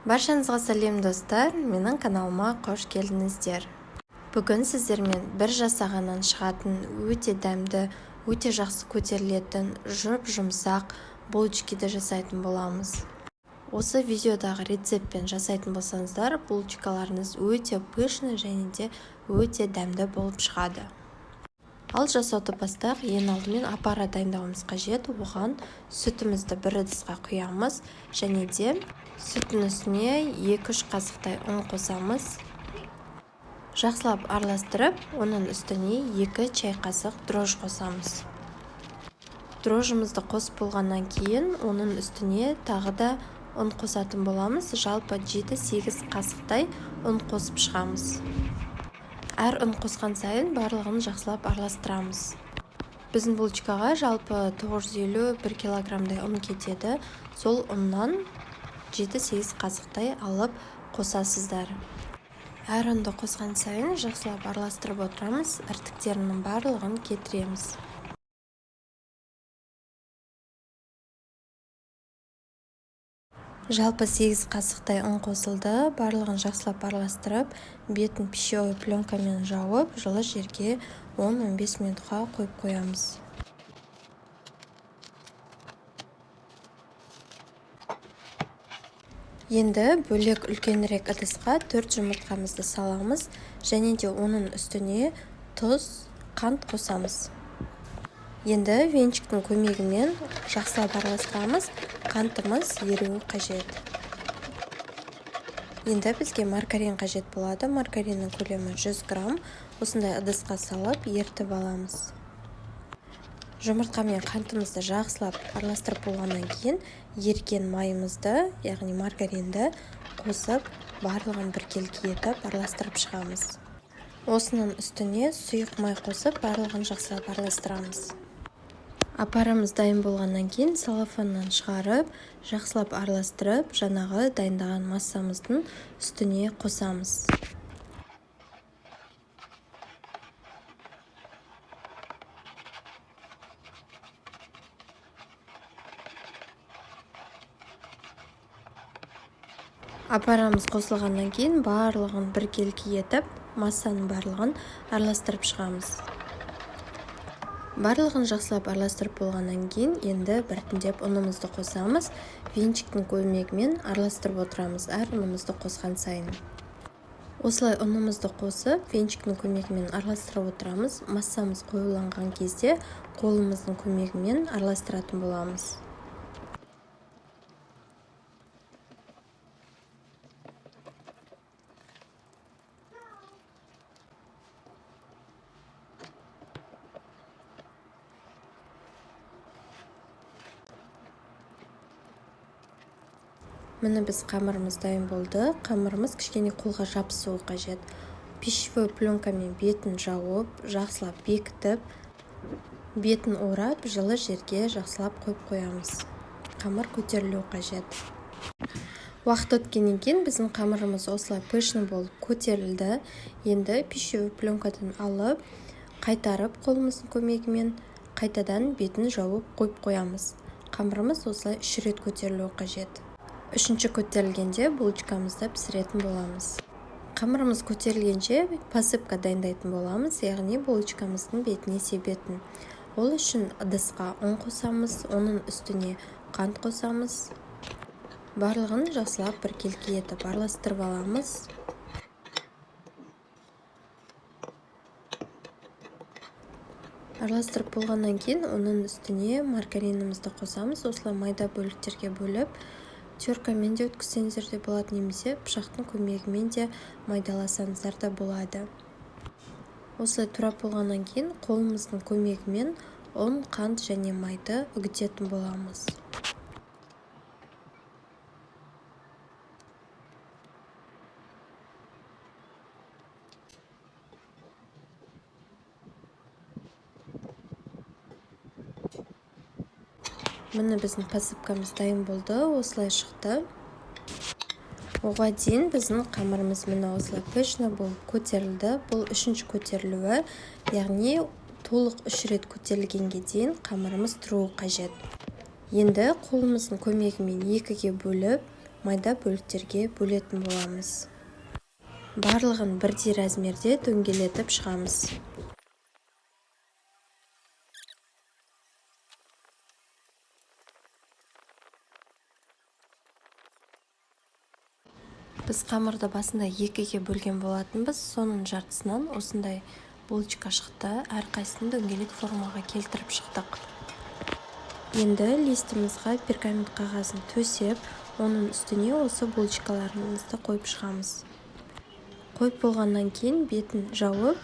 Баршаңызға сәлем достар, менің каналыма қош келдіңіздер. Бүгін сіздермен бір жасағаннан шығатын өте дәмді, өте жақсы көтерілетін жұмсақ булочкиді жасайтын боламыз. Осы видеодағы рецептпен жасайтын болсаңыздар, булочкаларыңыз өте пышный және де өте дәмді болып шығады. Ал жасауды бастайық. Ең алдымен аппарат дайындауымыз қажет. Оған сүтімізді бір ыдысқа құямыз және де сүттің үстіне 2-3 қасықтай ұн қосамыз. Жақсылап араластырып, оның үстіне 2 чай қасық дрожж қосамыз. Дрожжымызды қосып болғаннан кейін, оның үстіне тағы да ұн қосатын боламыз. Жалпы 7-8 қасықтай ұн қосып шығамыз. Әр ұн қосқан сайын барлығын жақсылап араластырамыз. Біздің булочкаға жалпы 950-1 килограммдай ұн кетеді. Сол ұннан 7-8 қасықтай алып қосасыздар. Әр ұнды қосқан сайын жақсылап араластырып отырамыз. Іртіктерінің барлығын кетіреміз. Жалпы 8 қасықтай ұн қосылды. Барлығын жақсылап араластырып, бетін пищевой пленкамен жауып, жылы жерге 10-15 минутқа қойып қоямыз. Енді бөлек үлкенірек ыдысқа 4 жұмыртқамызды саламыз және де оның үстіне тұз, қант қосамыз. Енді венчиктің көмегімен жақсылап араластырамыз, қантымыз еруі қажет. Енді бізге маргарин қажет болады. Маргариннің көлемі 100 грамм. Осындай ыдысқа салып, ертіп аламыз. Жұмыртқа мен қантымызды жақсылап араластырып болғаннан кейін, еріген майымызды, яғни маргаринді қосып, барлығын біркелкі етіп араластырып шығамыз. Осының үстіне сұйық май қосып, барлығын жақсылап араластырамыз. Аппарымыз дайын болғаннан кейін салафаннан шығарып, жақсылап араластырып, жаңағы дайындаған массамыздың үстіне қосамыз. Аппарамыз қосылғаннан кейін барлығын біркелкі етіп, массаның барлығын араластырып шығамыз. Барлығын жақсылап араластырып болғаннан кейін, енді біртіндеп ұнымызды қосамыз. Венчиктің көмегімен араластырып отырамыз әр ұнымызды қосқан сайын. Осылай ұнымызды қосып, венчиктің көмегімен араластырып отырамыз. Массамыз қоюланған кезде қолымыздың көмегімен араластыратын боламыз. Міне біз қамырымыз дайын болды. Қамырымыз кішкене қолға жабысуы қажет. Пищевой пленкамен бетін жауып, жақсылап бекітіп, бетін орап, жылы жерге жақсылап қойып қоямыз. Қамыр көтерілуі қажет. Уақыт өткеннен кейін біздің қамырымыз осылай пышный болып көтерілді. Енді пищевой пленкадан алып, қайтарып қолымыздың көмегімен қайтадан бетін жауып қойып қоямыз. Қамырымыз осылай 3 рет көтерілуі қажет. Үшінші көтерілгенде булочкамызды пісіретін боламыз. Қамырымыз көтерілгенше посыпка дайындайтын боламыз, яғни булочкамыздың бетіне себетін. Ол үшін ыдысқа ұн қосамыз, оның үстіне қант қосамыз. Барлығын жақсылап біркелкі етіп араластырып аламыз. Араластырып болғаннан кейін, оның үстіне маргаринімізді қосамыз. Осылай майда бөліктерге бөліп, теркамен де өткізсеңіздер де болады, немесе пышақтың көмегімен де майдаласаңыздар да болады. Осылай турап болғаннан кейін қолымыздың көмегімен ұн, қант және майды үгітетін боламыз. Міне біздің посыпкамыз дайын болды, осылай шықты. Оған дейін біздің қамырымыз міне осылай пышный болып көтерілді. Бұл үшінші көтерілуі, яғни толық 3 рет көтерілгенге дейін қамырымыз тұруы қажет. Енді қолымыздың көмегімен екіге бөліп, майда бөліктерге бөлетін боламыз. Барлығын бірдей размерде дөңгелетіп шығамыз. Біз қамырды басында екіге бөлген болатынбыз, соның жартысынан осындай булочка шықты, әрқайсысын дөңгелек формаға келтіріп шықтық. Енді листімізге пергамент қағазын төсеп, оның үстіне осы булочкаларымызды қойып шығамыз. Қойып болғаннан кейін бетін жауып,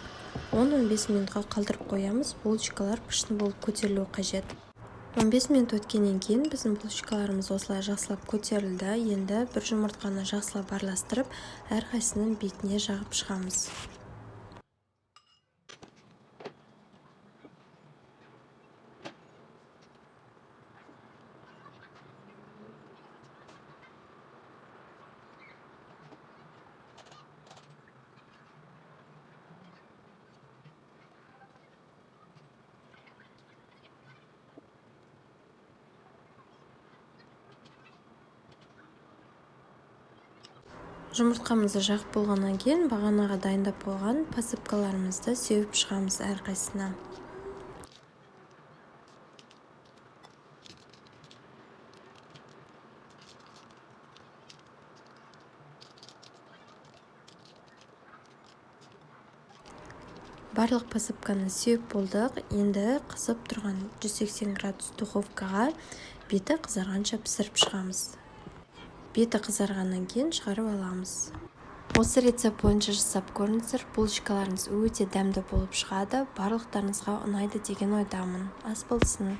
10-15 минутқа қалдырып қоямыз, булочкалар пішін болып көтерілуі қажет. 15 минут өткеннен кейін біздің булочкаларымыз осылай жақсылап көтерілді. Енді бір жұмыртқаны жақсылап араластырып, әрқайсының бетіне жағып шығамыз. Жұмыртқамызды жағып болғаннан кейін бағанаға дайындап қойған посыпкаларымызды сеуіп шығамыз әрқайсына. Барлық посыпканы сеуіп болдық. Енді қызып тұрған 180 градус духовкаға беті қызарғанша пісіріп шығамыз. Беті қызарғаннан кейін шығарып аламыз. Осы рецепт бойынша жасап көріңіздер, булочкаларыңыз өте дәмді болып шығады. Барлықтарыңызға ұнайды деген ойдамын. Ас болсын.